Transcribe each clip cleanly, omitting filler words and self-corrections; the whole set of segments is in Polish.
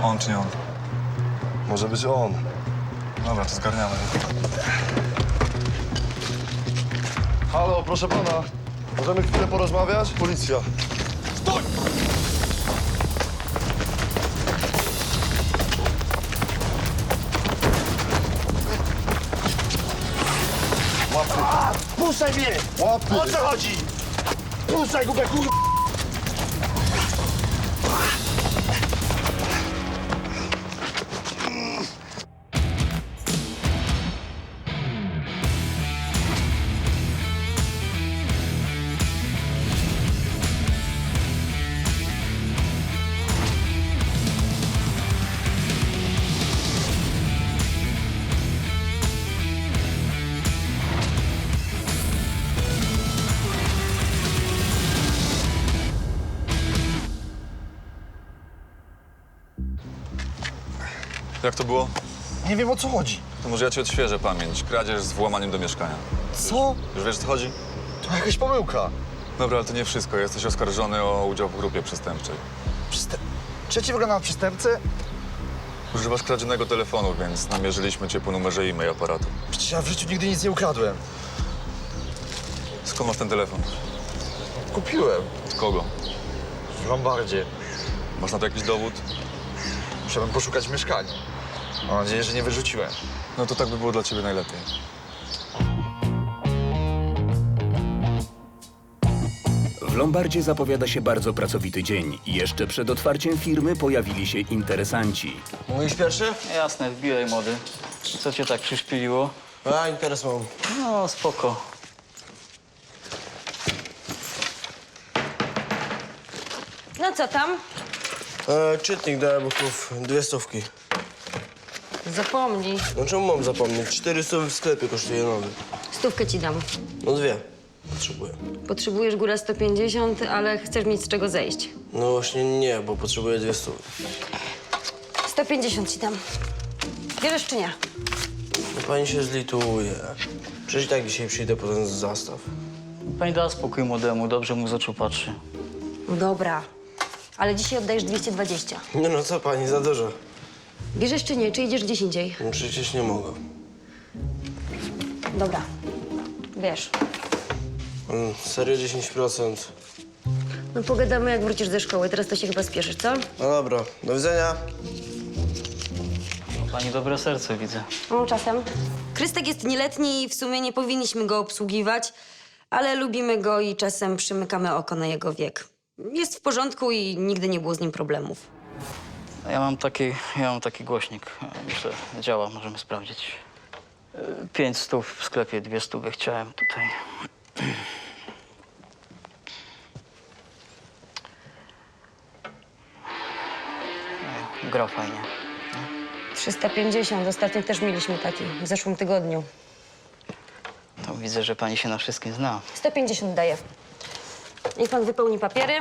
On czy nie on? Może być on. Dobra, to zgarniamy. Halo, proszę pana. Możemy chwilę porozmawiać? Policja. Stój! Łapy. Puszczaj mnie! Łapy. O co chodzi? Puszczaj go, kur... Jak to było? Nie wiem, o co chodzi. To może ja ci odświeżę pamięć. Kradzież z włamaniem do mieszkania. Co? Już wiesz, o co chodzi? To jakaś pomyłka. Dobra, ale to nie wszystko. Jesteś oskarżony o udział w grupie przestępczej. Trzeci wygląda na przestępcę? Używasz kradzionego telefonu, więc namierzyliśmy cię po numerze e-mail aparatu. Przecież ja w życiu nigdy nic nie ukradłem. Skąd masz ten telefon? Kupiłem. Od kogo? W Lombardzie. Masz na to jakiś dowód? Musiałem poszukać mieszkania. Mam nadzieję, że nie wyrzuciłem. No to tak by było dla ciebie najlepiej. W Lombardzie zapowiada się bardzo pracowity dzień. Jeszcze przed otwarciem firmy pojawili się interesanci. Mówisz pierwszy? Jasne, wbijaj młody. Co cię tak przyszpiliło? A, interes mam. No, spoko. No co tam? Czytnik do e-booków, 200. Zapomnij. No czemu mam zapomnieć? 400 w sklepie kosztuje nowy. 100 ci dam. No 2 potrzebuję. Potrzebujesz góra 150, ale chcesz mieć z czego zejść. No właśnie nie, bo potrzebuję 200. 150 ci dam. Bierzesz czy nie? No pani się zlituje. Przecież i tak dzisiaj przyjdę po ten zastaw. Pani dała spokój młodemu, dobrze mu z oczu patrzy. No dobra. Ale dzisiaj oddajesz 220. No co pani, za dużo. Bierzesz czy nie? Czy idziesz gdzieś indziej? No przecież nie mogę. Dobra. Wiesz. Serio 10%. No pogadamy, jak wrócisz ze szkoły. Teraz to się chyba spieszysz, co? No dobra, do widzenia. Pani dobre serce widzę. No, czasem. Krystek jest nieletni i w sumie nie powinniśmy go obsługiwać, ale lubimy go i czasem przymykamy oko na jego wiek. Jest w porządku i nigdy nie było z nim problemów. Ja mam taki głośnik. Myślę, działa, możemy sprawdzić. 500 w sklepie, 200 chciałem tutaj. Gra fajnie. 350. Ostatnio też mieliśmy taki, w zeszłym tygodniu. To widzę, że pani się na wszystkim zna. 150 daję. Niech pan wypełni papiery.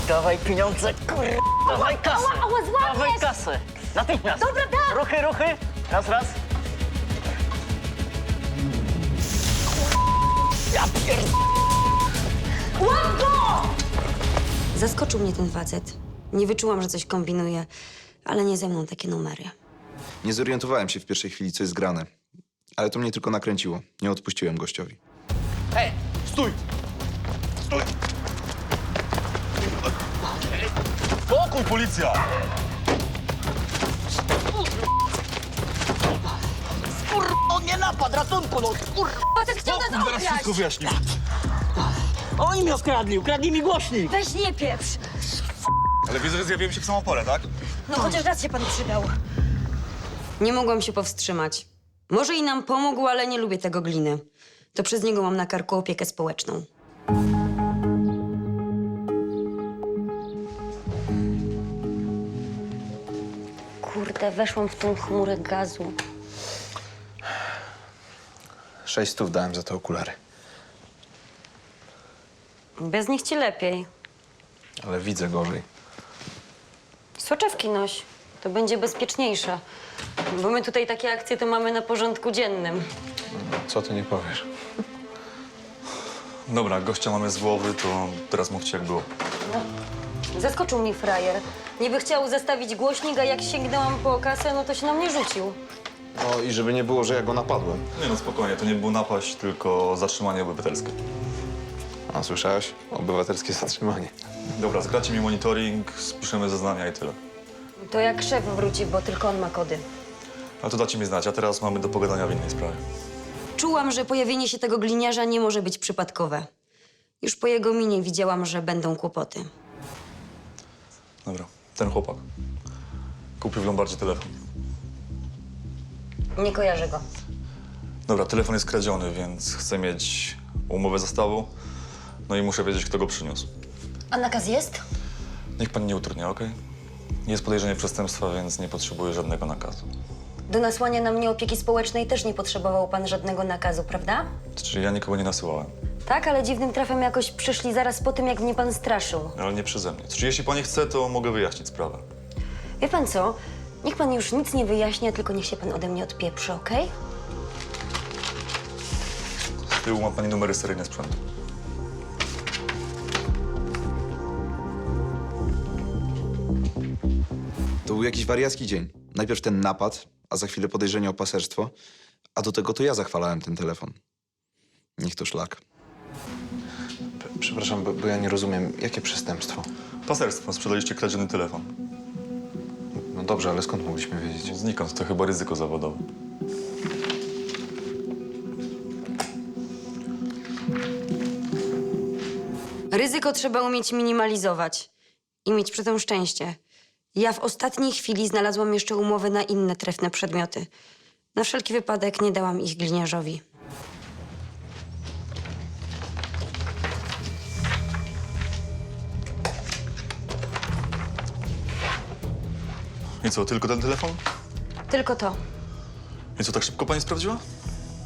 Dawaj pieniądze, dawaj kasę! Ała, złapiesz! Dawaj kasę! Natychmiast! Dobra, tak! Ruchy, ruchy! Raz, raz! Ja pierd... Łap go! Zaskoczył mnie ten facet. Nie wyczułam, że coś kombinuje, ale nie ze mną takie numery. Nie zorientowałem się w pierwszej chwili, co jest grane. Ale to mnie tylko nakręciło. Nie odpuściłem gościowi. Hej, stój! Stój! Spokój, policja! On nie napadł, ratunku, no kur... Facet chciał nas Zaraz wszystko wyjaśnię. Oni mnie ukradli mi głośnik. Weź nie pieprz! Ale widzę, że zjawiłem się w samopole, tak? No chociaż raz się pan przydał. Nie mogłam się powstrzymać. Może i nam pomógł, ale nie lubię tego gliny. To przez niego mam na karku opiekę społeczną. Kurde, weszłam w tą chmurę gazu. 600 dałem za te okulary. Bez nich ci lepiej. Ale widzę gorzej. Soczewki noś. To będzie bezpieczniejsze. Bo my tutaj takie akcje to mamy na porządku dziennym. Co ty nie powiesz? Dobra, gościa mamy z głowy, to teraz mówcie jak było. Zaskoczył mnie frajer. Niby chciał zastawić głośnik, a jak sięgnęłam po kasę, no to się na mnie rzucił. No i żeby nie było, że ja go napadłem. Nie no, spokojnie, to nie było napaść, tylko zatrzymanie obywatelskie. A słyszałeś? Obywatelskie zatrzymanie. Dobra, zgracie mi monitoring, spiszemy zeznania i tyle. To jak szef wróci, bo tylko on ma kody. A to dacie mi znać, a teraz mamy do pogadania w innej sprawie. Czułam, że pojawienie się tego gliniarza nie może być przypadkowe. Już po jego minie widziałam, że będą kłopoty. Dobra, ten chłopak kupił w Lombardzie telefon. Nie kojarzę go. Dobra, telefon jest kradziony, więc chcę mieć umowę zastawą. No i muszę wiedzieć, kto go przyniósł. A nakaz jest? Niech pani nie utrudnia, okej? Nie jest podejrzenie przestępstwa, więc nie potrzebuję żadnego nakazu. Do nasłania na mnie opieki społecznej też nie potrzebował pan żadnego nakazu, prawda? Czyli ja nikogo nie nasyłałem, Tak, ale dziwnym trafem jakoś przyszli zaraz po tym, jak mnie pan straszył. ale nie przeze mnie. Czyli jeśli pani chce, to mogę wyjaśnić sprawę. Wie pan co? Niech pan już nic nie wyjaśnia, tylko niech się pan ode mnie odpieprzy, okej? Z tyłu ma pani numery seryjne sprzętu. To był jakiś wariacki dzień. Najpierw ten napad, a za chwilę podejrzenie o paserstwo, a do tego to ja zachwalałem ten telefon. Niech to szlak. Przepraszam, bo ja nie rozumiem, jakie przestępstwo? Paserstwo, sprzedaliście kradziony telefon. No dobrze, ale skąd mogliśmy wiedzieć? Znikąd, to chyba ryzyko zawodowe. Ryzyko trzeba umieć minimalizować i mieć przy tym szczęście. Ja w ostatniej chwili znalazłam jeszcze umowę na inne trefne przedmioty. Na wszelki wypadek nie dałam ich gliniarzowi. I co, tylko ten telefon? Tylko to. I co, tak szybko pani sprawdziła?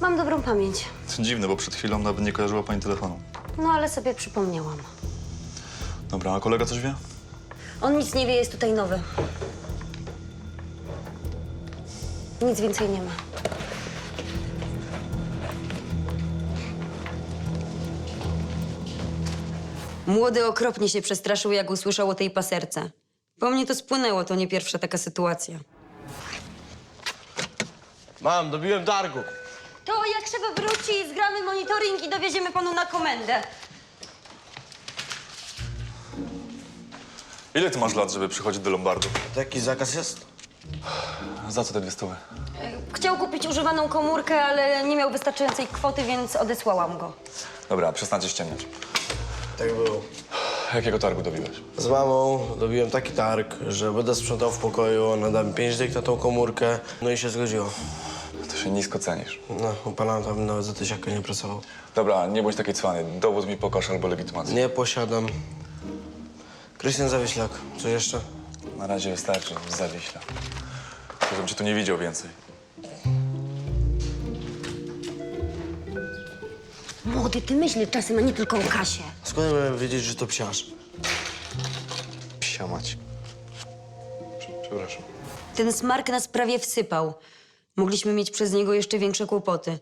Mam dobrą pamięć. To dziwne, bo przed chwilą nawet nie kojarzyła pani telefonu. No ale sobie przypomniałam. Dobra, a kolega coś wie? On nic nie wie, jest tutaj nowy. Nic więcej nie ma. Młody okropnie się przestraszył, jak usłyszał o tej paserce. Po mnie to spłynęło, to nie pierwsza taka sytuacja. Mam, dobiłem targu. To jak szef wróci, zgramy monitoring i dowieziemy panu na komendę. Ile ty masz lat, żeby przychodzić do Lombardu? To jakiś zakaz jest? Za co te 200? Chciał kupić używaną komórkę, ale nie miał wystarczającej kwoty, więc odesłałam go. Dobra, przestańcie ściemniać. Tak było. Jakiego targu dobiłeś? Z mamą dobiłem taki targ, że będę sprzątał w pokoju, ona da mi 5 dych na tą komórkę, no i się zgodziło. To się nisko cenisz. No, u pana tam nawet za 1000 nie pracował. Dobra, nie bądź taki cwany. Dowód mi pokaż albo legitymację. Nie posiadam. Krystian Zawieślak, co jeszcze? Na razie wystarczy, zawiśla. Żebym cię tu nie widział więcej. Młody, ty myślisz czasem, a nie tylko o kasie. Skąd miałem wiedzieć, że to psiarz? Psia mać. Przepraszam. Ten smark nas prawie wsypał. Mogliśmy mieć przez niego jeszcze większe kłopoty.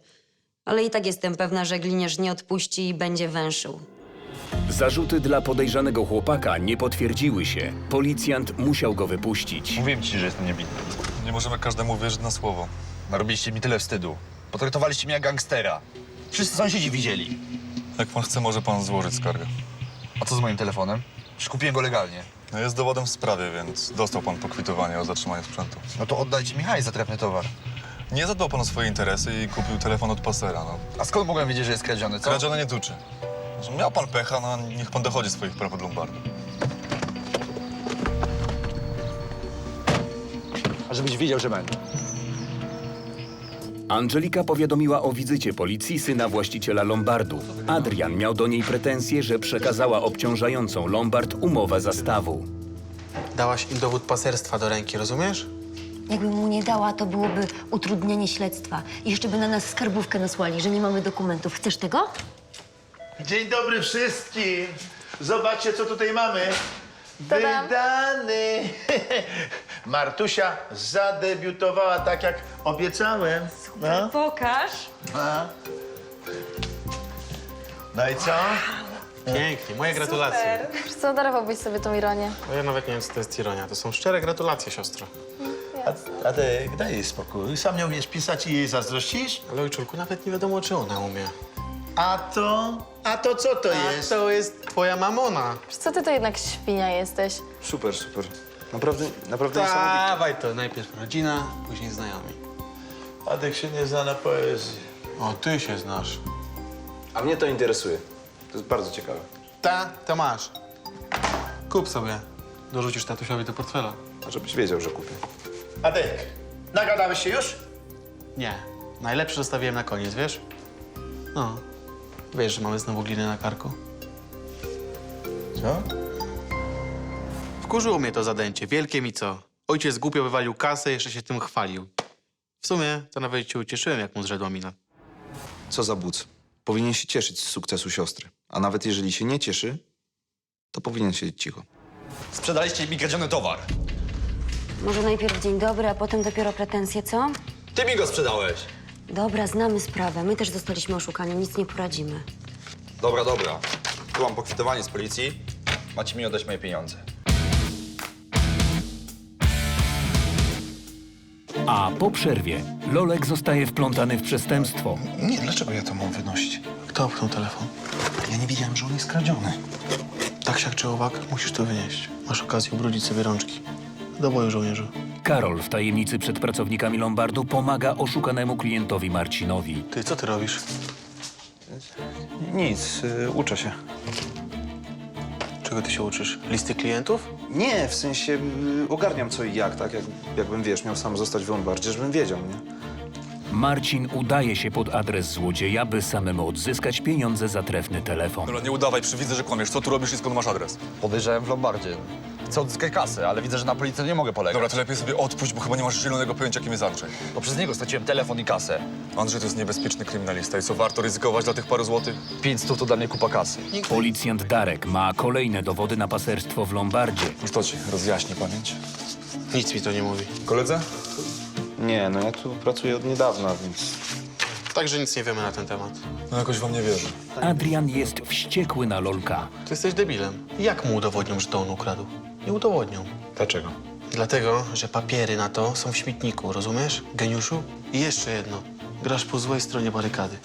Ale i tak jestem pewna, że gliniarz nie odpuści i będzie węszył. Zarzuty dla podejrzanego chłopaka nie potwierdziły się. Policjant musiał go wypuścić. Mówiłem ci, że jestem niewinny. Nie możemy każdemu wierzyć na słowo. Narobiliście mi tyle wstydu. Potraktowaliście mnie jak gangstera. Wszyscy sąsiedzi widzieli. Jak pan chce, może pan złożyć skargę. A co z moim telefonem? Przecież kupiłem go legalnie. No jest dowodem w sprawie, więc dostał pan pokwitowanie o zatrzymaniu sprzętu. No to oddajcie mi hajs za trefny towar. Nie zadbał pan o swoje interesy i kupił telefon od pasera, no. A skąd mogłem wiedzieć, że jest kradziony, co? Kradzione nie tuczy. Że miał pan pecha, no niech pan dochodzi swoich praw od Lombardu. A żebyś wiedział, że będę. Angelika powiadomiła o wizycie policji syna właściciela Lombardu. Adrian miał do niej pretensje, że przekazała obciążającą Lombard umowę zastawu. Dałaś im dowód paserstwa do ręki, rozumiesz? Jakbym mu nie dała, to byłoby utrudnianie śledztwa. I jeszcze by na nas skarbówkę nasłali, że nie mamy dokumentów. Chcesz tego? Dzień dobry wszystkim. Zobaczcie, co tutaj mamy. Tadam. Wydany. Martusia zadebiutowała tak, jak obiecałem. No. Pokaż. No i co? Pięknie, moje gratulacje. Wiesz co, darowałbyś sobie tą ironię. No ja nawet nie wiem, co to jest ironia. To są szczere gratulacje, siostro. Adek, daj jej spokój. Sam nie umiesz pisać i jej zazdrościsz? Ale ojczulku, nawet nie wiadomo, czy ona umie. A to co to jest? To jest twoja mamona. Wiesz co, ty to jednak świnia jesteś. Super, super. Naprawdę niesamowicie. Dawaj to, najpierw rodzina, później znajomi. Adek się nie zna na poezji. O, ty się znasz. A mnie to interesuje. To jest bardzo ciekawe. To masz. Kup sobie. Dorzucisz tatusiowi do portfela. A żebyś wiedział, że kupię. Adek, nagadałeś się już? Nie. Najlepsze zostawiłem na koniec, wiesz? No. Wiesz, że mamy znowu glinę na karku? Co? Wkurzyło mnie to zadęcie. Wielkie mi co. Ojciec głupio wywalił kasę, jeszcze się tym chwalił. W sumie to nawet się ucieszyłem, jak mu zrzedła mina. Co za buc. Powinien się cieszyć z sukcesu siostry. A nawet jeżeli się nie cieszy, to powinien siedzieć cicho. Sprzedaliście mi kradziony towar. Może najpierw dzień dobry, a potem dopiero pretensje, co? Ty mi go sprzedałeś. Dobra, znamy sprawę. My też zostaliśmy oszukani, nic nie poradzimy. Dobra, dobra. Tu mam pokwitowanie z policji. Macie mi oddać moje pieniądze. A po przerwie Lolek zostaje wplątany w przestępstwo. Nie, dlaczego ja to mam wynosić? Kto opchnął telefon? Ja nie wiedziałem, że on jest kradziony. Tak siak czy owak, musisz to wynieść. Masz okazję ubrudzić sobie rączki. Do boju, żołnierzu. Karol w tajemnicy przed pracownikami Lombardu pomaga oszukanemu klientowi Marcinowi. Ty, co ty robisz? Nic, uczę się. Czego ty się uczysz? Listy klientów? Nie, w sensie ogarniam co i jak, tak? Jakbym, wiesz, miał sam zostać w Lombardzie, żebym wiedział, nie? Marcin udaje się pod adres złodzieja, by samemu odzyskać pieniądze za trefny telefon. Dobra, nie udawaj, widzę, że kłamiesz. Co tu robisz i skąd masz adres? Podejrzewałem w Lombardzie. Chcę odzyskać kasę, ale widzę, że na policję nie mogę polegać. Dobra, to lepiej sobie odpuść, bo chyba nie masz zielonego pojęcia, kim jest Andrzej. Bo przez niego straciłem telefon i kasę. Andrzej to jest niebezpieczny kryminalista i co, warto ryzykować dla tych paru złotych? 500 to dla mnie kupa kasy. Policjant Darek ma kolejne dowody na paserstwo w Lombardzie. Już to ci rozjaśni pamięć. Nic mi to nie mówi. Koledze? Nie, no ja tu pracuję od niedawna, więc... Także nic nie wiemy na ten temat. No jakoś wam nie wierzę. Adrian jest wściekły na Lolka. Ty jesteś debilem. Jak mu udowodnią, że to on ukradł? Nie udowodnią. Dlaczego? Dlatego, że papiery na to są w śmietniku, rozumiesz? Geniuszu? I jeszcze jedno. Grasz po złej stronie barykady.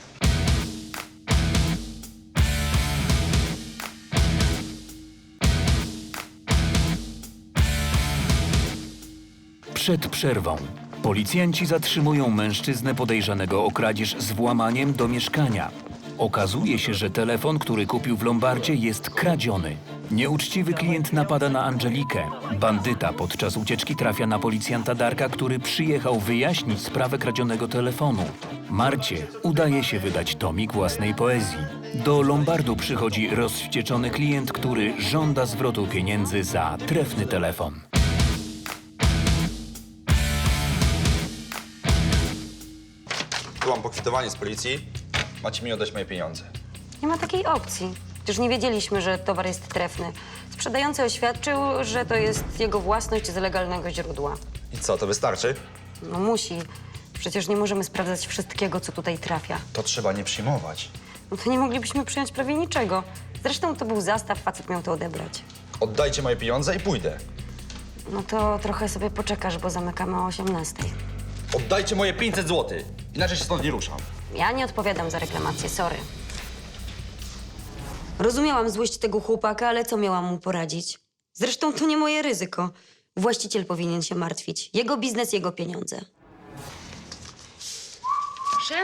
Przed przerwą policjanci zatrzymują mężczyznę podejrzanego o kradzież z włamaniem do mieszkania. Okazuje się, że telefon, który kupił w Lombardzie, jest kradziony. Nieuczciwy klient napada na Angelikę. Bandyta podczas ucieczki trafia na policjanta Darka, który przyjechał wyjaśnić sprawę kradzionego telefonu. Marcie udaje się wydać tomik własnej poezji. Do Lombardu przychodzi rozwścieczony klient, który żąda zwrotu pieniędzy za trefny telefon. Tu mam pokwitowanie z policji. Macie mi oddać moje pieniądze. Nie ma takiej opcji. Przecież nie wiedzieliśmy, że towar jest trefny. Sprzedający oświadczył, że to jest jego własność z legalnego źródła. I co, to wystarczy? No musi. Przecież nie możemy sprawdzać wszystkiego, co tutaj trafia. To trzeba nie przyjmować. No to nie moglibyśmy przyjąć prawie niczego. Zresztą to był zastaw, facet miał to odebrać. Oddajcie moje pieniądze i pójdę. No to trochę sobie poczekasz, bo zamykamy o 18:00. Oddajcie moje 500 zł. Inaczej się stąd nie ruszam. Ja nie odpowiadam za reklamację, sorry. Rozumiałam złość tego chłopaka, ale co miałam mu poradzić? Zresztą to nie moje ryzyko. Właściciel powinien się martwić. Jego biznes, jego pieniądze. Proszę.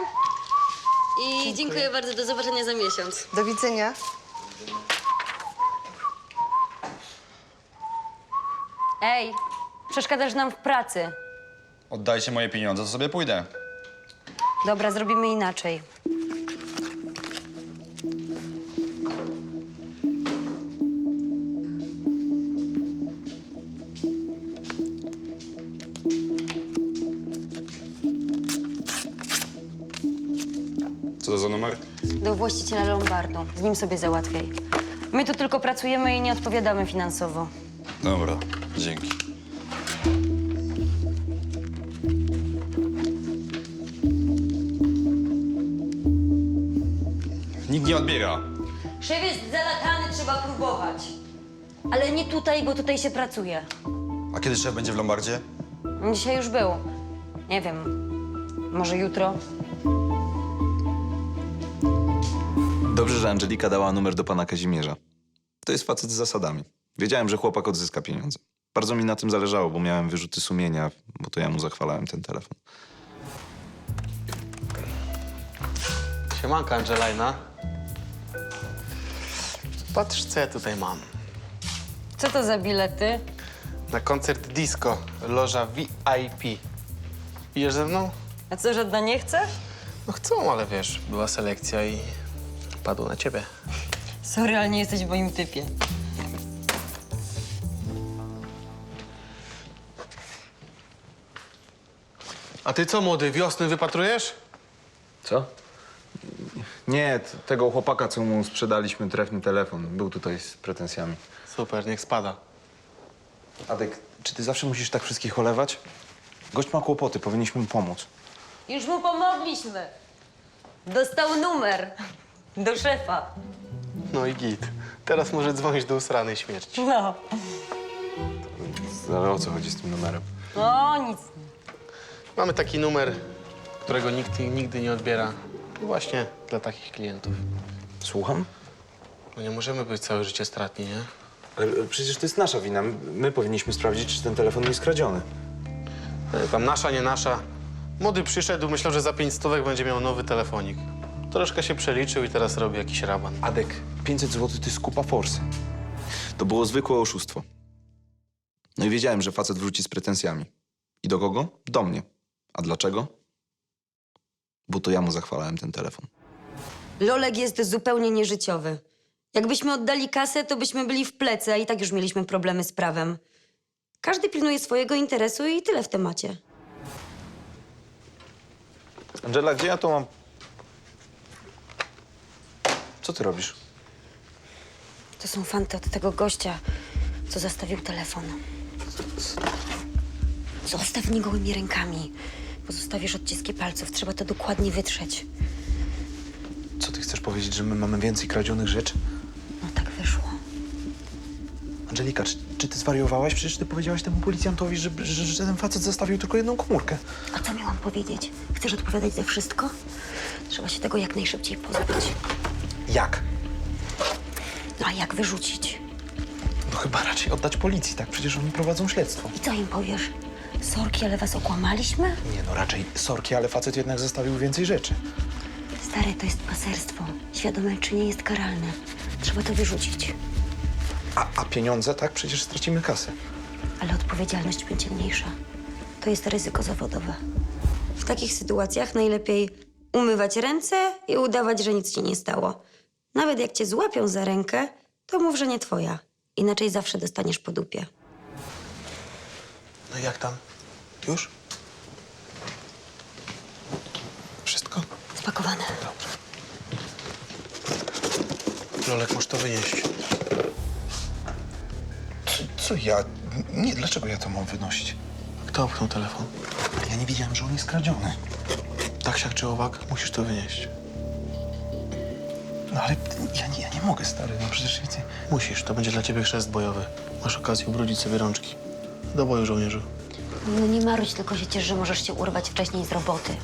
I dziękuję bardzo. Do zobaczenia za miesiąc. Do widzenia. Ej, przeszkadzasz nam w pracy. Oddajcie moje pieniądze, to sobie pójdę. Dobra, zrobimy inaczej. Co to za numer? Do właściciela Lombardu. Z nim sobie załatwiaj. My tu tylko pracujemy i nie odpowiadamy finansowo. Dobra, dzięki. Nikt nie odbiera. Szef jest zalatany, trzeba próbować. Ale nie tutaj, bo tutaj się pracuje. A kiedy szef będzie w Lombardzie? Dzisiaj już był. Nie wiem, może jutro. Dobrze, że Angelika dała numer do pana Kazimierza. To jest facet z zasadami. Wiedziałem, że chłopak odzyska pieniądze. Bardzo mi na tym zależało, bo miałem wyrzuty sumienia, bo to ja mu zachwalałem ten telefon. Siemanka, Angelina. Patrz, co ja tutaj mam. Co to za bilety? Na koncert disco, loża VIP. Idziesz ze mną? A co, żadna nie chce? No chcą, ale wiesz, była selekcja i padło na ciebie. Sorry, ale nie jesteś w moim typie. A ty co, młody, wiosny wypatrujesz? Co? Nie, tego chłopaka, co mu sprzedaliśmy trefny telefon. Był tutaj z pretensjami. Super, niech spada. Adek, czy ty zawsze musisz tak wszystkich olewać? Gość ma kłopoty, powinniśmy mu pomóc. Już mu pomogliśmy. Dostał numer do szefa. No i git. Teraz może dzwonić do usranej śmierci. No. Ale o co chodzi z tym numerem? O, nic. Mamy taki numer, którego nikt nigdy nie odbiera. Właśnie dla takich klientów. Słucham? No nie możemy być całe życie stratni, nie? Ale przecież to jest nasza wina. My powinniśmy sprawdzić, czy ten telefon nie jest kradziony. Tam nasza, nie nasza. Młody przyszedł, myślał, że za 500 będzie miał nowy telefonik. Troszkę się przeliczył i teraz robi jakiś raban. Adek, 500 zł to jest kupa forsy. To było zwykłe oszustwo. No i wiedziałem, że facet wróci z pretensjami. I do kogo? Do mnie. A dlaczego? Bo to ja mu zachwalałem ten telefon. Lolek jest zupełnie nieżyciowy. Jakbyśmy oddali kasę, to byśmy byli w plecy, a i tak już mieliśmy problemy z prawem. Każdy pilnuje swojego interesu i tyle w temacie. Angela, gdzie ja to mam? Co ty robisz? To są fanty od tego gościa, co zastawił telefon. Zostaw mnie gołymi rękami. Pozostawisz odciski palców. Trzeba to dokładnie wytrzeć. Co ty chcesz powiedzieć, że my mamy więcej kradzionych rzeczy? No tak wyszło. Angelika, czy ty zwariowałaś? Przecież ty powiedziałaś temu policjantowi, że ten facet zostawił tylko jedną komórkę. A co miałam powiedzieć? Chcesz odpowiadać za wszystko? Trzeba się tego jak najszybciej pozbyć. Jak? No a jak wyrzucić? No chyba raczej oddać policji, tak? Przecież oni prowadzą śledztwo. I co im powiesz? Sorki, ale was okłamaliśmy? Nie no, raczej sorki, ale facet jednak zostawił więcej rzeczy. Stary, to jest paserstwo. Świadome czynienie jest karalne. Trzeba to wyrzucić. A pieniądze, tak? Przecież stracimy kasę. Ale odpowiedzialność będzie mniejsza. To jest ryzyko zawodowe. W takich sytuacjach najlepiej umywać ręce i udawać, że nic ci nie stało. Nawet jak cię złapią za rękę, to mów, że nie twoja. Inaczej zawsze dostaniesz po dupie. No i jak tam? Już? Wszystko? Spakowane. Lolek, możesz to wynieść. Co ja? Nie, dlaczego ja to mam wynosić? Kto opchnął telefon? Ale ja nie wiedziałem, że on jest kradziony. Tak, siak czy owak, musisz to wynieść. No ale ja nie mogę, stary, no przecież więcej... Musisz, to będzie dla ciebie chrzest bojowy. Masz okazję ubrudzić sobie rączki. Do boju, żołnierzu. No nie marudź, tylko się ciesz, że możesz się urwać wcześniej z roboty.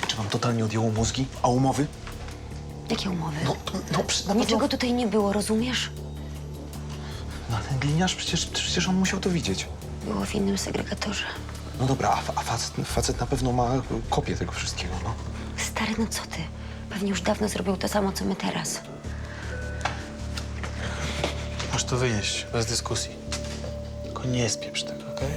Czy wam totalnie odjęło mózgi? A umowy? Jakie umowy? No na pewno... Niczego tutaj nie było, rozumiesz? No ale gliniarz, przecież on musiał to widzieć. Było w innym segregatorze. No dobra, a facet na pewno ma kopię tego wszystkiego, no. Stary, no co ty? Pewnie już dawno zrobił to samo, co my teraz. Masz to wynieść, bez dyskusji. Tylko nie spieprz tego, okej?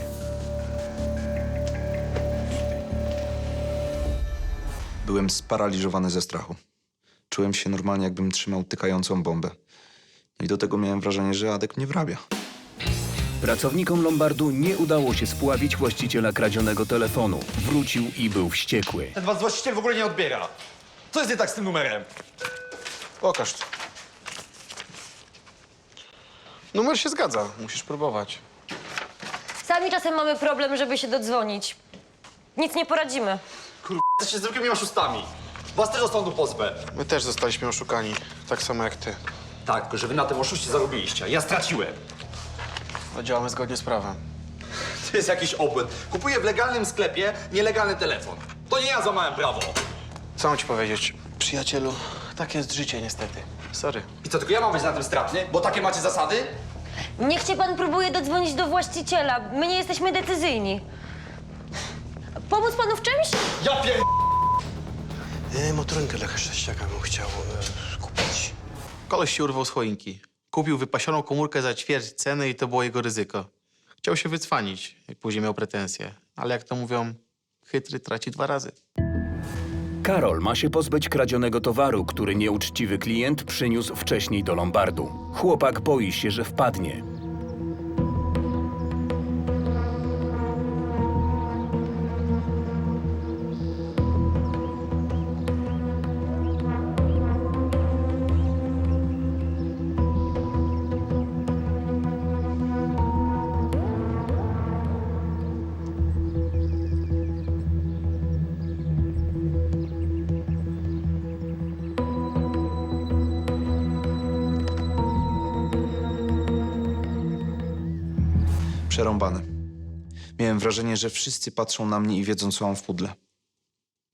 Byłem sparaliżowany ze strachu. Czułem się normalnie, jakbym trzymał tykającą bombę. No i do tego miałem wrażenie, że Adek mnie wrabia. Pracownikom Lombardu nie udało się spławić właściciela kradzionego telefonu. Wrócił i był wściekły. Ten was właściciel w ogóle nie odbiera. Co jest nie tak z tym numerem? Pokaż to. Numer się zgadza, musisz próbować. Sami czasem mamy problem, żeby się dodzwonić. Nic nie poradzimy. Jesteście zwykłymi oszustami. Was też do sądu pozwę. My też zostaliśmy oszukani, tak samo jak ty. Tak, tylko że wy na tym oszuście zarobiliście. Ja straciłem. No, działamy zgodnie z prawem. To jest jakiś obłęd. Kupuję w legalnym sklepie nielegalny telefon. To nie ja złamałem prawo. Co mam ci powiedzieć? Przyjacielu, tak jest życie niestety. Sorry. I co, tylko ja mam być na tym stratny? Bo takie macie zasady? Niech cię pan próbuje dodzwonić do właściciela. My nie jesteśmy decyzyjni. Pomóc panu w czymś? Ja pier... Motorynkę dla chrześciaka bym chciał kupić. Koleś się urwał z choinki. Kupił wypasioną komórkę za ćwierć ceny i to było jego ryzyko. Chciał się wycwanić, jak później miał pretensje. Ale jak to mówią, chytry traci 2 razy. Karol ma się pozbyć kradzionego towaru, który nieuczciwy klient przyniósł wcześniej do lombardu. Chłopak boi się, że wpadnie. Przerąbane. Miałem wrażenie, że wszyscy patrzą na mnie i wiedzą, co mam w pudle.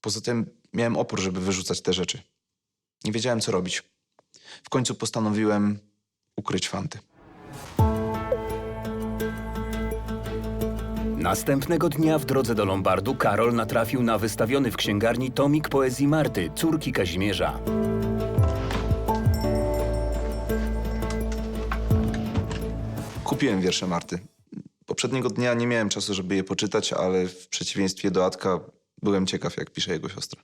Poza tym miałem opór, żeby wyrzucać te rzeczy. Nie wiedziałem, co robić. W końcu postanowiłem ukryć fanty. Następnego dnia w drodze do lombardu Karol natrafił na wystawiony w księgarni tomik poezji Marty, córki Kazimierza. Kupiłem wiersze Marty. Poprzedniego dnia nie miałem czasu, żeby je poczytać, ale w przeciwieństwie do Adka byłem ciekaw, jak pisze jego siostra.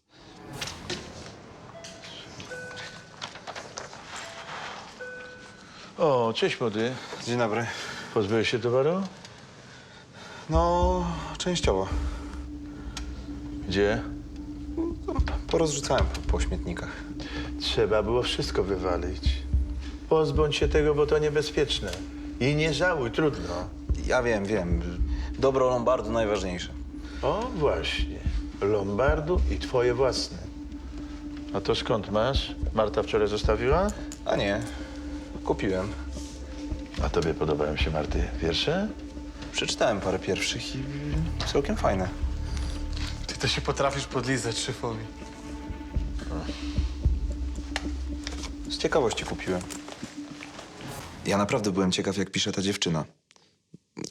O, cześć młody. Dzień dobry. Pozbyłeś się towaru? No, częściowo. Gdzie? Porozrzucałem po śmietnikach. Trzeba było wszystko wywalić. Pozbądź się tego, bo to niebezpieczne. I nie żałuj, trudno. Ja wiem. Dobro lombardu najważniejsze. O, właśnie. Lombardu i twoje własne. A to skąd masz? Marta wczoraj zostawiła? A nie, kupiłem. A tobie podobają się Marty wiersze? Przeczytałem parę pierwszych i całkiem fajne. Ty to się potrafisz podlizać szefowi. Z ciekawości kupiłem. Ja naprawdę byłem ciekaw, jak pisze ta dziewczyna.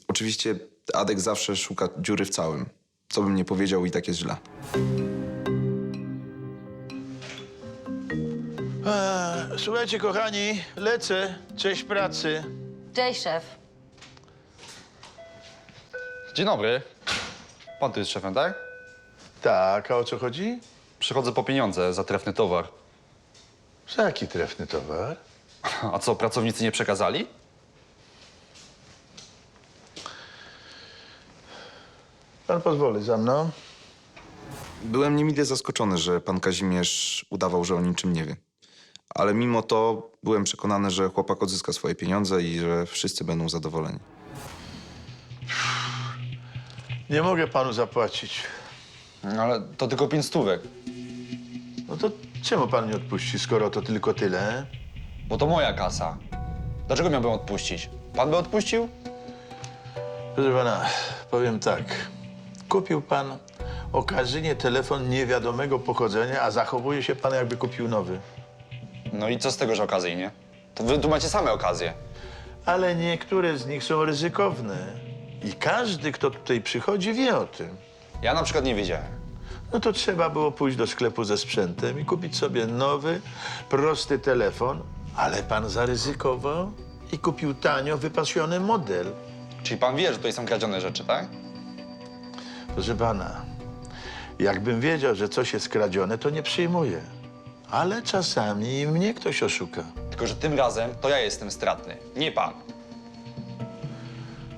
Oczywiście Adek zawsze szuka dziury w całym. Co bym nie powiedział, i tak jest źle. Słuchajcie, kochani, lecę. Cześć pracy. Cześć, szef. Dzień dobry. Pan tu jest szefem, tak? Tak, a o co chodzi? Przychodzę po pieniądze za trefny towar. Za jaki trefny towar? A co, pracownicy nie przekazali? Pan pozwoli za mną. Byłem niemile zaskoczony, że pan Kazimierz udawał, że o niczym nie wie. Ale mimo to byłem przekonany, że chłopak odzyska swoje pieniądze i że wszyscy będą zadowoleni. Nie mogę panu zapłacić. Ale to tylko 5 stówek. No to czemu pan nie odpuści, skoro to tylko tyle? Bo to moja kasa. Dlaczego miałbym odpuścić? Pan by odpuścił? Proszę pana, powiem tak. Kupił pan okazyjnie telefon niewiadomego pochodzenia, a zachowuje się pan, jakby kupił nowy. No i co z tego, że okazyjnie? To wy tu macie same okazje. Ale niektóre z nich są ryzykowne. I każdy, kto tutaj przychodzi, wie o tym. Ja na przykład nie wiedziałem. No to trzeba było pójść do sklepu ze sprzętem i kupić sobie nowy, prosty telefon, ale pan zaryzykował i kupił tanio wypasiony model. Czyli pan wie, że tutaj są kradzione rzeczy, tak? Proszę pana, jakbym wiedział, że coś jest kradzione, to nie przyjmuję. Ale czasami i mnie ktoś oszuka. Tylko że tym razem to ja jestem stratny, nie pan.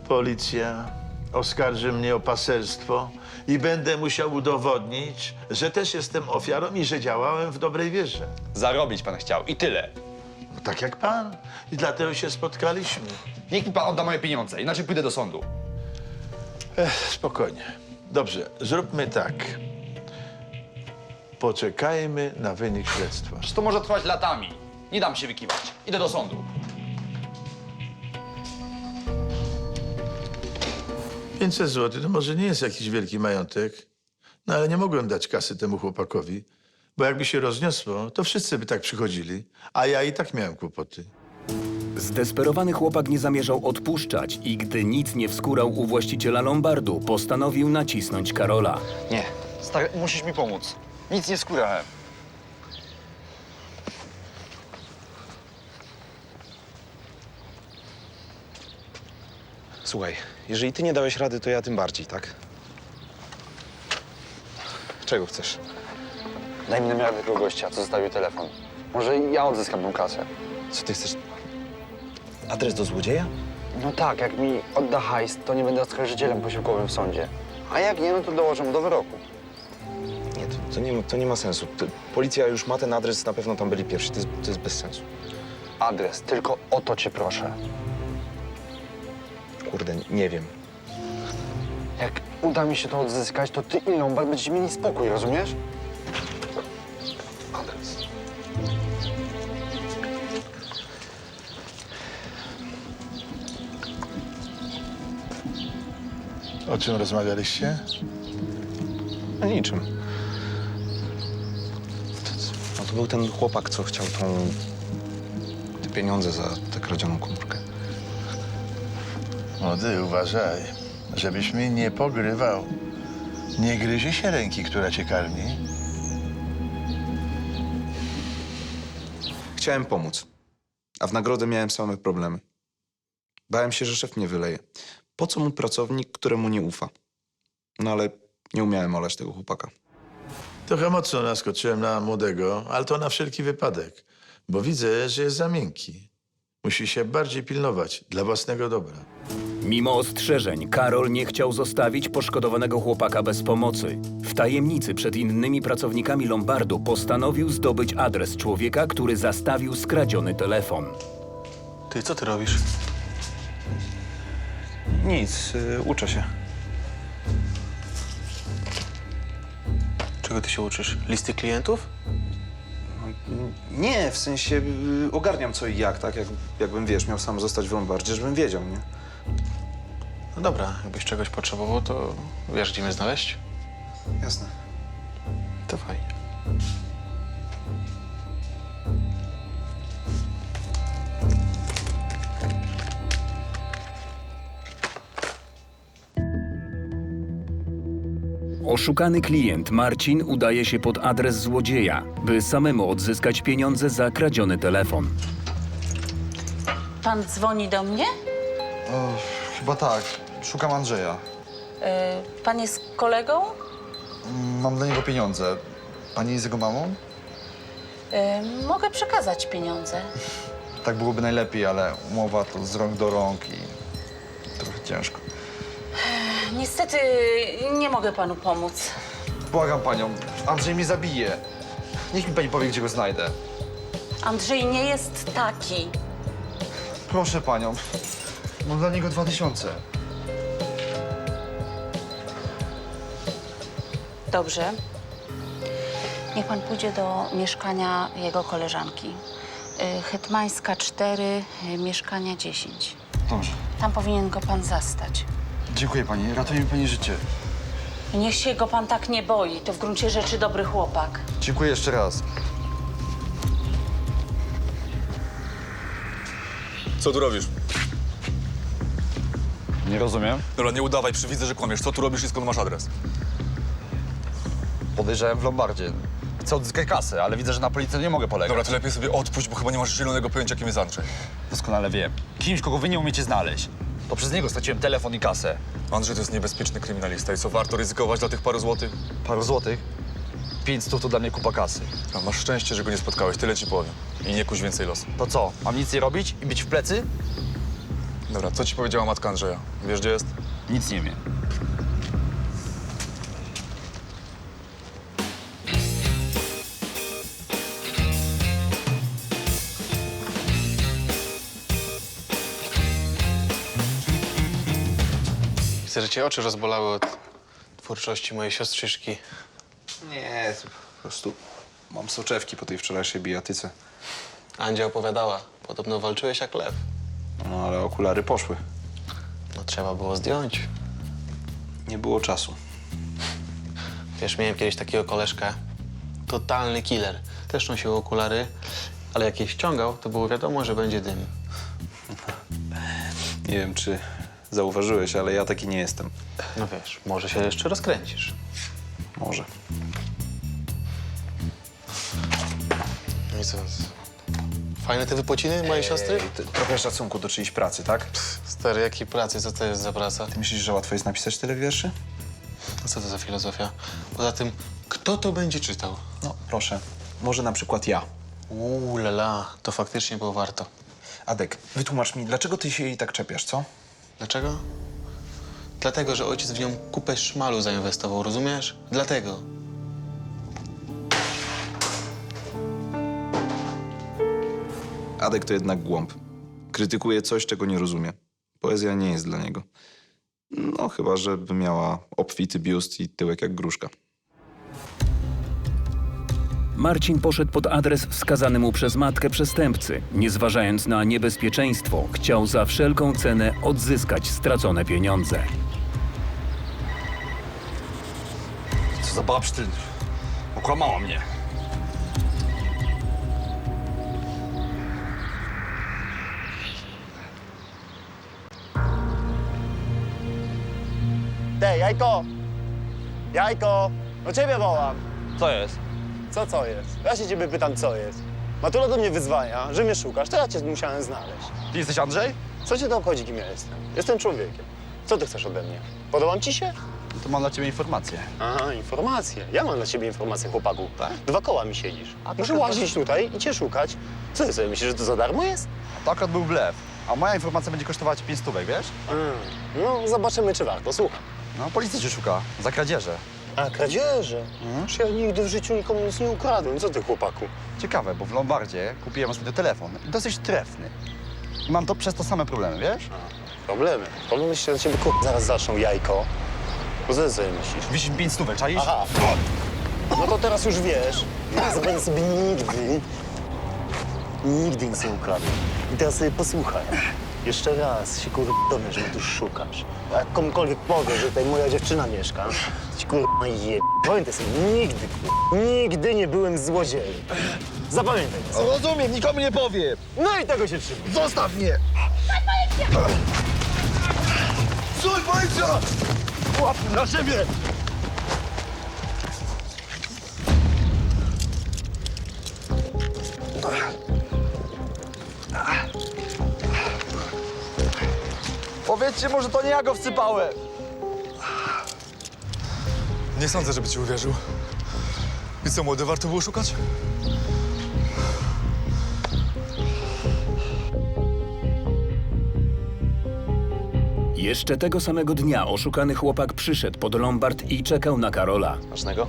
Policja oskarży mnie o paserstwo i będę musiał udowodnić, że też jestem ofiarą i że działałem w dobrej wierze. Zarobić pan chciał i tyle. No, tak jak pan. I dlatego się spotkaliśmy. Niech mi pan odda moje pieniądze, inaczej pójdę do sądu. Spokojnie. Dobrze, zróbmy tak. Poczekajmy na wynik śledztwa. To może trwać latami. Nie dam się wykiwać. Idę do sądu. 500 zł to może nie jest jakiś wielki majątek, no ale nie mogłem dać kasy temu chłopakowi, bo jakby się rozniosło, to wszyscy by tak przychodzili, a ja i tak miałem kłopoty. Zdesperowany chłopak nie zamierzał odpuszczać i gdy nic nie wskórał u właściciela lombardu, postanowił nacisnąć Karola. Nie, stary, musisz mi pomóc. Nic nie skórałem. Słuchaj, jeżeli ty nie dałeś rady, to ja tym bardziej, tak? Czego chcesz? Daj mi numer tego gościa, co zostawił telefon. Może ja odzyskam tą kasę. Co ty chcesz? Adres do złodzieja? No tak, jak mi odda hajs, to nie będę oskarżycielem posiłkowym w sądzie. A jak nie, no to dołożę mu do wyroku. Nie, to nie ma sensu. Policja już ma ten adres, na pewno tam byli pierwsi. To jest bez sensu. Adres, tylko o to cię proszę. Kurde, nie wiem. Jak uda mi się to odzyskać, to ty i Lombard będziecie mieli spokój, rozumiesz? Adres. O czym rozmawialiście? O niczym. No to był ten chłopak, co chciał te pieniądze za tę kradzioną komórkę. Młody, uważaj, żebyś mi nie pogrywał. Nie gryzie się ręki, która cię karmi. Chciałem pomóc, a w nagrodę miałem same problemy. Bałem się, że szef mnie wyleje. Po co mu pracownik, któremu nie ufa? No ale nie umiałem olać tego chłopaka. Trochę mocno naskoczyłem na młodego, ale to na wszelki wypadek, bo widzę, że jest za miękki. Musi się bardziej pilnować dla własnego dobra. Mimo ostrzeżeń, Karol nie chciał zostawić poszkodowanego chłopaka bez pomocy. W tajemnicy przed innymi pracownikami lombardu postanowił zdobyć adres człowieka, który zastawił skradziony telefon. Ty, co ty robisz? Nic, uczę się. Czego ty się uczysz? Listy klientów? Nie, w sensie ogarniam co i jak, tak? Jakbym, wiesz, miał sam zostać w lombardzie, żebym wiedział, nie? No dobra, jakbyś czegoś potrzebował, to wiesz, gdzie mnie znaleźć? Jasne. To fajnie. Oszukany klient Marcin udaje się pod adres złodzieja, by samemu odzyskać pieniądze za kradziony telefon. Pan dzwoni do mnie? Chyba tak. Szukam Andrzeja. Pan jest kolegą? Mam dla niego pieniądze. Pani jest jego mamą? Mogę przekazać pieniądze. Tak byłoby najlepiej, ale umowa to z rąk do rąk i trochę ciężko. Niestety nie mogę panu pomóc. Błagam panią, Andrzej mnie zabije. Niech mi pani powie, gdzie go znajdę. Andrzej nie jest taki. Proszę panią, mam dla niego 2000. Dobrze. Niech pan pójdzie do mieszkania jego koleżanki. Hetmańska 4, mieszkania 10. Dobrze. Tam powinien go pan zastać. Dziękuję pani, ratuje mi pani życie. Niech się go pan tak nie boi. To w gruncie rzeczy dobry chłopak. Dziękuję jeszcze raz. Co tu robisz? Nie rozumiem. Dobra, nie udawaj, przywidzę, że kłamiesz. Co tu robisz i skąd masz adres? Podejrzewałem w Lombardzie. Chcę odzyskać kasę, ale widzę, że na policję nie mogę polegać. Dobra, to lepiej sobie odpuść, bo chyba nie masz zielonego pojęcia, kim jest Andrzej. Doskonale wiem. Kimś, kogo wy nie umiecie znaleźć. To przez niego straciłem telefon i kasę. Andrzej to jest niebezpieczny kryminalista i co, warto ryzykować dla tych paru złotych? Paru złotych? 500 to dla mnie kupa kasy. A masz szczęście, że go nie spotkałeś, tyle ci powiem. I nie kuś więcej losu. To co, mam nic nie robić i być w plecy? Dobra, co ci powiedziała matka Andrzeja? Wiesz, gdzie jest? Nic nie wiem. Widzę, że cię oczy rozbolały od twórczości mojej siostrzyczki. Nie, Po prostu mam soczewki po tej wczorajszej bijatyce. Andzia opowiadała. Podobno walczyłeś jak lew. No ale okulary poszły. No trzeba było zdjąć. Nie było czasu. Wiesz, miałem kiedyś takiego koleżkę. Totalny killer. Też nosił okulary, ale jak je ściągał, to było wiadomo, że będzie dym. Nie wiem, czy zauważyłeś, ale ja taki nie jestem. No wiesz, może się jeszcze rozkręcisz. Może. No i co? Fajne te wypociny mojej siostry? Trochę szacunku do czyjejś pracy, tak? Stary, jakiej pracy? Co to jest za praca? Ty myślisz, że łatwo jest napisać tyle wierszy? No co to za filozofia? Poza tym, kto to będzie czytał? No, proszę. Może na przykład ja. Lala, to faktycznie było warto. Adek, wytłumacz mi, dlaczego ty się jej tak czepiasz, co? Dlaczego? Dlatego, że ojciec w nią kupę szmalu zainwestował, rozumiesz? Dlatego. Adek to jednak głąb. Krytykuje coś, czego nie rozumie. Poezja nie jest dla niego. No, chyba że by miała obfity biust i tyłek jak gruszka. Marcin poszedł pod adres wskazany mu przez matkę przestępcy. Nie zważając na niebezpieczeństwo, chciał za wszelką cenę odzyskać stracone pieniądze. Co za babsztyn. Okłamała mnie. Te, Jajko! Jajko! No ciebie wołam. Co jest? Co jest? Ja się ciebie pytam, co jest. Matula do mnie wyzwania, że mnie szukasz, to ja cię musiałem znaleźć. Ty jesteś Andrzej? Co cię to obchodzi, kim ja jestem? Jestem człowiekiem. Co ty chcesz ode mnie? Podobam ci się? To mam dla ciebie informację. Aha, informacje. Ja mam dla ciebie informację, chłopaku. Tak? 2 koła mi siedzisz. A Muszę to łazić tutaj i cię szukać. Co ty sobie myślisz, że to za darmo jest? To akurat był blef. A moja informacja będzie kosztowała ci 5 stówek, wiesz? No, zobaczymy, czy warto. Słucham. No, policja cię szuka. Za kradzieże. A, kradzieże? Czy ja nigdy w życiu nikomu nic nie ukradłem. Co ty, chłopaku? Ciekawe, bo w Lombardzie kupiłem ostatnio telefon. I dosyć trefny. I mam to przez to same problemy, wiesz? Problemy. Problemy się do ciebie, zaraz zaczną, Jajko. Bo co ty sobie myślisz? Wisi 5 stówek, czaisz? Aha. No to teraz już wiesz. Ja będę sobie nigdy nic nie ukradłem. I teraz sobie posłuchaj. Jeszcze raz się dowiesz, że mnie tu szukasz. A jak komukolwiek powie, że tutaj moja dziewczyna mieszka, to ci je. Pamiętaj sobie, nigdy nie byłem złodziejem. Zapamiętaj to sobie. Rozumiem, nikomu nie powiem. No i tego się trzymaj. Zostaw mnie! Stój, policja! Łap na siebie! Powiedzcie, może to nie ja go wsypałem. Nie sądzę, żeby ci uwierzył. I co, młody, warto było szukać? Jeszcze tego samego dnia oszukany chłopak przyszedł pod lombard i czekał na Karola. Smacznego?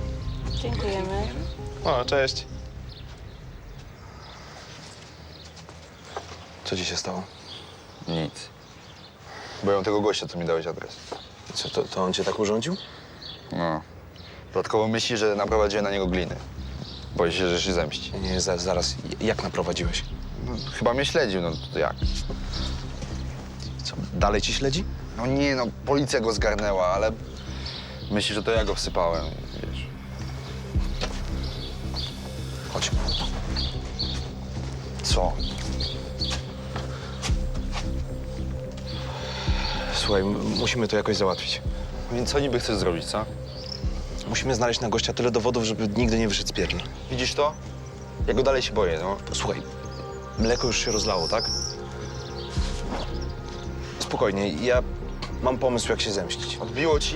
Dziękujemy. O, cześć. Co ci się stało? Nic. Boją tego gościa, co mi dałeś adres. Co, to on cię tak urządził? No. Dodatkowo myśli, że naprowadziłem na niego gliny. Boi się, że się zemści. Nie, zaraz. Jak naprowadziłeś? No, chyba mnie śledził, no to jak? Co, dalej ci śledzi? No nie, no policja go zgarnęła, ale myśli, że to ja go wsypałem, wiesz. Chodź. Co? Słuchaj, musimy to jakoś załatwić. Więc co niby chcesz zrobić, co? Musimy znaleźć na gościa tyle dowodów, żeby nigdy nie wyszedł z pierdla. Widzisz to? Ja go dalej się boję, no. Słuchaj, mleko już się rozlało, tak? Spokojnie, ja mam pomysł, jak się zemścić. Odbiło ci?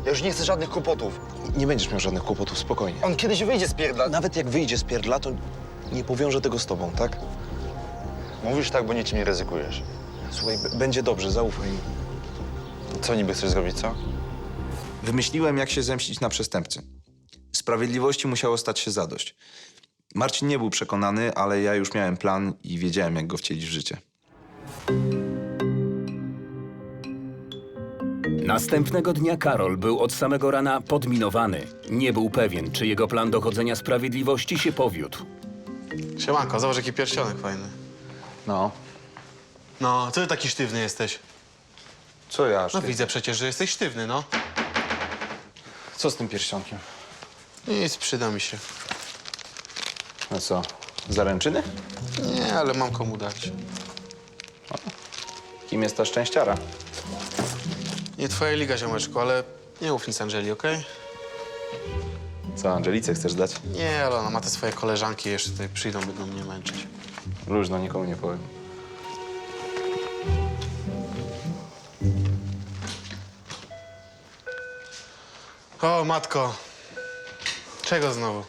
Ja już nie chcę żadnych kłopotów. Nie będziesz miał żadnych kłopotów, spokojnie. On kiedyś wyjdzie z pierdla. Nawet jak wyjdzie z pierdla, to nie powiąże tego z tobą, tak? Mówisz tak, bo niczym nie ryzykujesz. Słuchaj, będzie dobrze, zaufaj mi. Co niby chcesz zrobić, co? Wymyśliłem, jak się zemścić na przestępcy. Sprawiedliwości musiało stać się zadość. Marcin nie był przekonany, ale ja już miałem plan i wiedziałem, jak go wcielić w życie. Następnego dnia Karol był od samego rana podminowany. Nie był pewien, czy jego plan dochodzenia sprawiedliwości się powiódł. Siemanko, zobacz jaki pierścionek fajny. No. No, co ty taki sztywny jesteś? Co ja? No widzę przecież, że jesteś sztywny, no. Co z tym pierścionkiem? Nic, przyda mi się. No co, zaręczyny? Nie, ale mam komu dać. Kim jest ta szczęściara? Nie twoja liga, ziomeczku, ale nie mów nic Angeli, okej? Co, Angelice chcesz dać? Nie, ale ona ma te swoje koleżanki, jeszcze tutaj przyjdą, będą mnie męczyć. Luźno, nikomu nie powiem. O, matko. Czego znowu?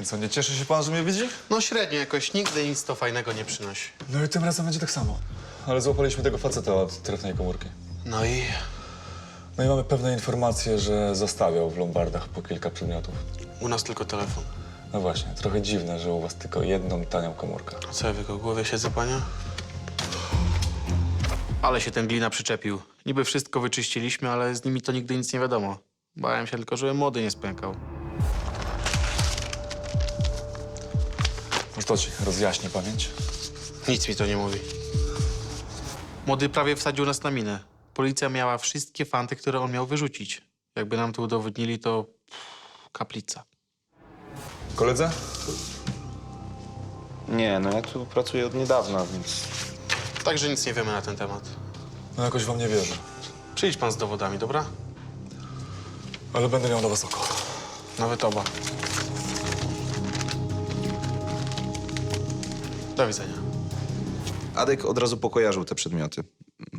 I co, nie cieszy się pan, że mnie widzi? No średnio jakoś, nigdy nic to fajnego nie przynosi. No i tym razem będzie tak samo. Ale złapaliśmy tego faceta od trefnej komórki. No i? No i mamy pewne informacje, że zostawiał w lombardach po kilka przedmiotów. U nas tylko telefon. No właśnie, trochę dziwne, że u was tylko jedną tanią komórkę. A co ja w jego głowie siedzę, panie? Ale się ten glina przyczepił. Niby wszystko wyczyściliśmy, ale z nimi to nigdy nic nie wiadomo. Bałem się tylko, żeby młody nie spękał. Już to ci rozjaśni pamięć. Nic mi to nie mówi. Młody prawie wsadził nas na minę. Policja miała wszystkie fanty, które on miał wyrzucić. Jakby nam to udowodnili, to kaplica. Koledze? Nie, no ja tu pracuję od niedawna, więc... Także nic nie wiemy na ten temat. No jakoś wam nie wierzę. Przyjdź pan z dowodami, dobra? Ale będę miał do was oko. Nawet oba. Do widzenia. Adek od razu pokojarzył te przedmioty.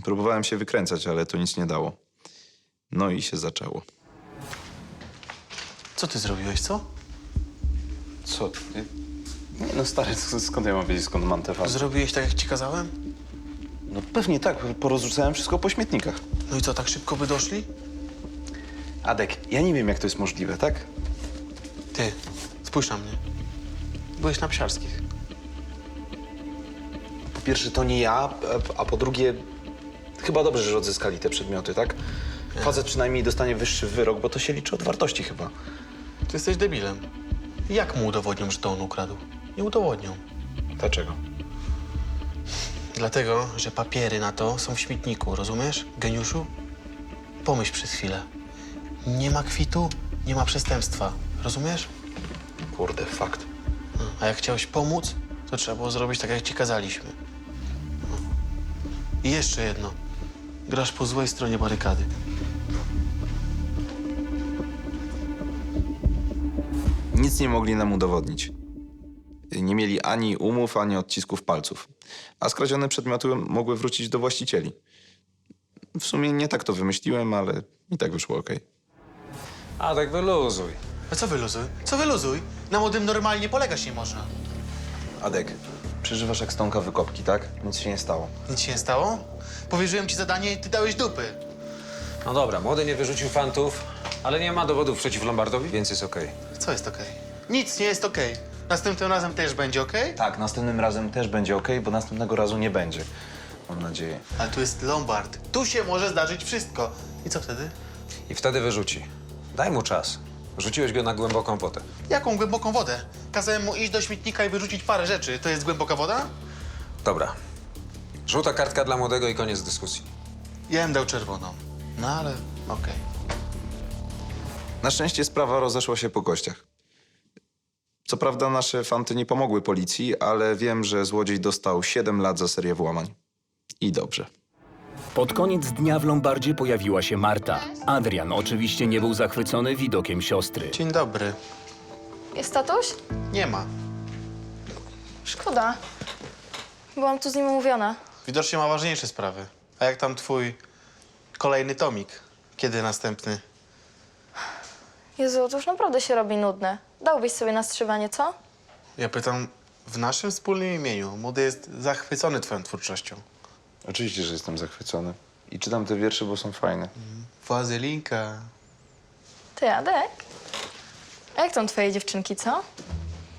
Próbowałem się wykręcać, ale to nic nie dało. No i się zaczęło. Co ty zrobiłeś, co? Co? Nie no stary, skąd ja mam wiedzieć, skąd mam te fakty? Zrobiłeś tak, jak ci kazałem? No pewnie tak, porozrzucałem wszystko po śmietnikach. No i co, tak szybko by doszli? Adek, ja nie wiem, jak to jest możliwe, tak? Ty, spójrz na mnie. Byłeś na Psiarskich. Po pierwsze, to nie ja, a po drugie, chyba dobrze, że odzyskali te przedmioty, tak? Facet przynajmniej dostanie wyższy wyrok, bo to się liczy od wartości chyba. Ty jesteś debilem. Jak mu udowodnią, że to on ukradł? Nie udowodnią. Dlaczego? Dlatego, że papiery na to są w śmietniku, rozumiesz? Geniuszu? Pomyśl przez chwilę. Nie ma kwitu, nie ma przestępstwa. Rozumiesz? Kurde, fakt. A jak chciałeś pomóc, to trzeba było zrobić tak, jak ci kazaliśmy. I jeszcze jedno. Grasz po złej stronie barykady. Nic nie mogli nam udowodnić. Nie mieli ani umów, ani odcisków palców. A skradzione przedmioty mogły wrócić do właścicieli. W sumie nie tak to wymyśliłem, ale i tak wyszło okej. A tak wyluzuj. A co wyluzuj? Co wyluzuj? Na młodym normalnie polegać nie można. Adek, przeżywasz jak stonka wykopki, tak? Nic się nie stało. Nic się nie stało? Powierzyłem ci zadanie i ty dałeś dupy. No dobra, młody nie wyrzucił fantów, ale nie ma dowodów przeciw Lombardowi, więc jest okej. Co jest okej? Nic nie jest okej. Następnym razem też będzie okej? Tak, następnym razem też będzie okej, bo następnego razu nie będzie. Mam nadzieję. Ale tu jest Lombard. Tu się może zdarzyć wszystko. I co wtedy? I wtedy wyrzuci. Daj mu czas. Rzuciłeś go na głęboką wodę. Jaką głęboką wodę? Kazałem mu iść do śmietnika i wyrzucić parę rzeczy. To jest głęboka woda? Dobra. Żółta kartka dla młodego i koniec dyskusji. Ja bym dał czerwoną. No ale okej. Na szczęście sprawa rozeszła się po kościach. Co prawda nasze fanty nie pomogły policji, ale wiem, że złodziej dostał 7 lat za serię włamań. I dobrze. Pod koniec dnia w Lombardzie pojawiła się Marta. Adrian oczywiście nie był zachwycony widokiem siostry. Dzień dobry. Jest tatuś? Nie ma. Szkoda. Byłam tu z nim umówiona. Widocznie ma ważniejsze sprawy. A jak tam twój kolejny tomik? Kiedy następny? Jezu, to już naprawdę się robi nudne. Dałbyś sobie nastrzywanie, co? Ja pytam w naszym wspólnym imieniu. Młody jest zachwycony twoją twórczością. Oczywiście, że jestem zachwycony. I czytam te wiersze, bo są fajne. Wazelinka. Ty, Adek? A jak tam twoje dziewczynki, co?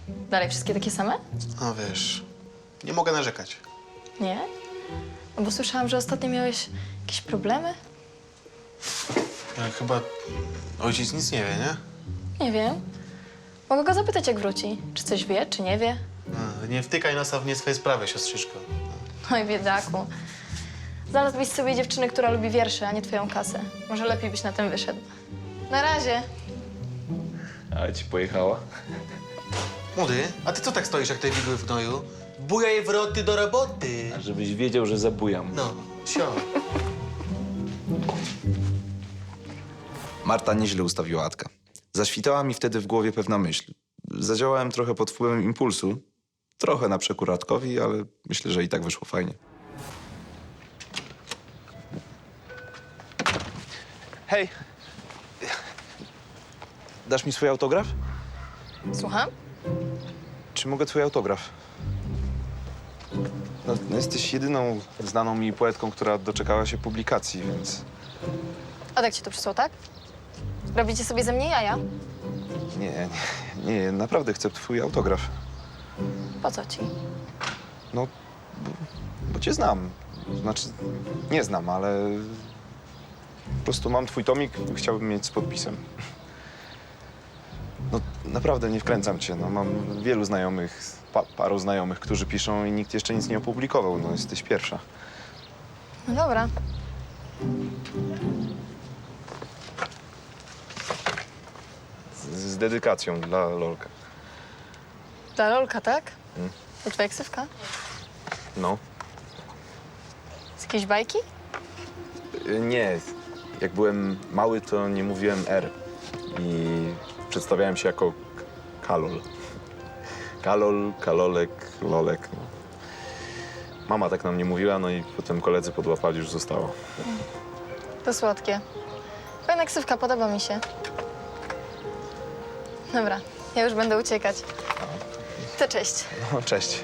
Dalej wszystkie takie same? No wiesz, nie mogę narzekać. Nie? No bo słyszałam, że ostatnio miałeś jakieś problemy. Chyba ojciec nic nie wie, nie? Nie wiem. Mogę go zapytać, jak wróci. Czy coś wie, czy nie wie? Nie wtykaj nosa w nie swoje sprawy, siostrzyczko. Oj, biedaku. Znalazłbyś sobie dziewczynę, która lubi wiersze, a nie twoją kasę. Może lepiej byś na tym wyszedł. Na razie. Ale ci pojechała? Młody, a ty co tak stoisz jak te widły w gnoju? Bujaj wroty do roboty. A żebyś wiedział, że zabujam. No, sio. Marta nieźle ustawiła Adka. Zaświtała mi wtedy w głowie pewna myśl. Zadziałałem trochę pod wpływem impulsu. Trochę na przekór Adkowi, ale myślę, że i tak wyszło fajnie. Hej! Dasz mi swój autograf? Słucham? Czy mogę twój autograf? No, jesteś jedyną znaną mi poetką, która doczekała się publikacji, więc... Adek cię tu przysłał, tak? Robicie sobie ze mnie jaja? Nie, naprawdę chcę twój autograf. Po co ci? No, bo cię znam. Znaczy, nie znam, ale... Po prostu mam twój tomik, chciałbym mieć z podpisem. No, naprawdę nie wkręcam cię. No, mam wielu znajomych, paru znajomych, którzy piszą i nikt jeszcze nic nie opublikował. No, jesteś pierwsza. No dobra. Z dedykacją dla Lolka. Dla Lolka, tak? To twoja ksywka? No. Z jakiejś bajki? Nie. Jak byłem mały, to nie mówiłem R. I przedstawiałem się jako Kalol. Kalol, Kalolek, Lolek. No. Mama tak na mnie mówiła, no i potem koledzy podłapali, już zostało. To słodkie. Fajna ksywka, podoba mi się. Dobra, ja już będę uciekać. To cześć. No, cześć.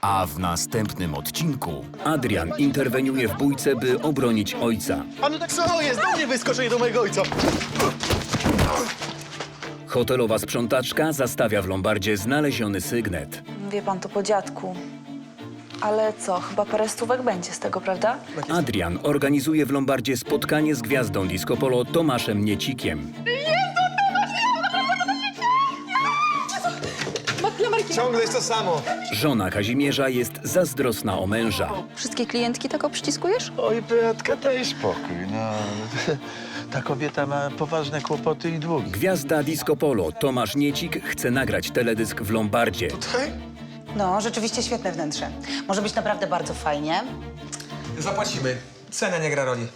A w następnym odcinku Adrian interweniuje w bójce, by obronić ojca. Panu tak samo jest, do mnie wyskoczenie do mojego ojca. Hotelowa sprzątaczka zastawia w lombardzie znaleziony sygnet. Wie pan, to po dziadku. Ale co, chyba parę stówek będzie z tego, prawda? Adrian organizuje w lombardzie spotkanie z gwiazdą disco polo Tomaszem Niecikiem. Ciągle jest to samo. Żona Kazimierza jest zazdrosna o męża. Wszystkie klientki tak obściskujesz? Oj, Beatka, daj spokój, no. Ta kobieta ma poważne kłopoty i długi. Gwiazda disco polo Tomasz Niecik chce nagrać teledysk w lombardzie. No, rzeczywiście świetne wnętrze. Może być naprawdę bardzo fajnie. Zapłacimy. Cena nie gra roli.